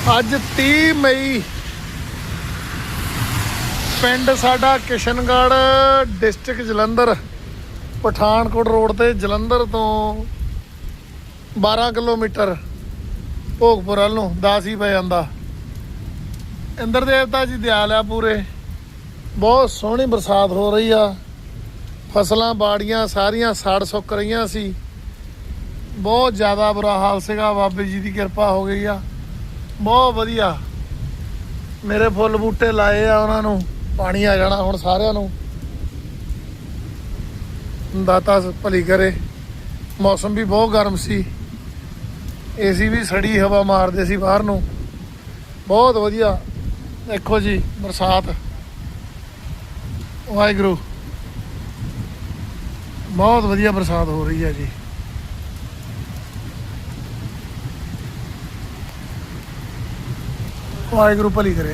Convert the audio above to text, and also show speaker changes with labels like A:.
A: ਅੱਜ 30 ਮਈ ਪਿੰਡ ਸਾਡਾ ਕਿਸ਼ਨਗੜ੍ਹ ਡਿਸਟ੍ਰਿਕਟ ਜਲੰਧਰ ਪਠਾਨਕੋਟ ਰੋਡ ਤੇ ਜਲੰਧਰ ਤੋਂ 12 ਕਿਲੋਮੀਟਰ ਭੋਗਪੁਰ ਵੱਲ ਨੂੰ 10 ਹੀ ਪੈ ਜਾਂਦਾ। ਇੰਦਰ ਦੇਵਤਾ ਜੀ ਦਿਆਲ ਆ ਪੂਰੇ। ਬਹੁਤ ਸੋਹਣੀ ਬਰਸਾਤ ਹੋ ਰਹੀ ਆ। ਫਸਲਾਂ ਬਾੜੀਆਂ ਸਾਰੀਆਂ ਸੜ ਸੁੱਕ ਰਹੀਆਂ ਸੀ। ਬਹੁਤ ਜ਼ਿਆਦਾ ਬੁਰਾ ਹਾਲ ਸੀਗਾ। ਬਾਬੇ ਜੀ ਦੀ ਕਿਰਪਾ ਹੋ ਗਈ ਆ। ਬਹੁਤ ਵਧੀਆ। ਮੇਰੇ ਫੁੱਲ ਬੂਟੇ ਲਾਏ ਆ, ਉਹਨਾਂ ਨੂੰ ਪਾਣੀ ਆ ਜਾਣਾ ਹੁਣ ਸਾਰਿਆਂ ਨੂੰ। ਦਾਤਾ ਭਲੀ ਕਰੇ। ਮੌਸਮ ਵੀ ਬਹੁਤ ਗਰਮ ਸੀ। ਏਸੀ ਵੀ ਸੜੀ ਹਵਾ ਮਾਰਦੇ ਸੀ ਬਾਹਰ ਨੂੰ। ਬਹੁਤ ਵਧੀਆ। ਦੇਖੋ ਜੀ ਬਰਸਾਤ। ਵਾਹਿਗੁਰੂ, ਬਹੁਤ ਵਧੀਆ ਬਰਸਾਤ ਹੋ ਰਹੀ ਹੈ ਜੀ। ਵਾਹਿਗੁਰੂ ਭਲੀ ਕਰੇ।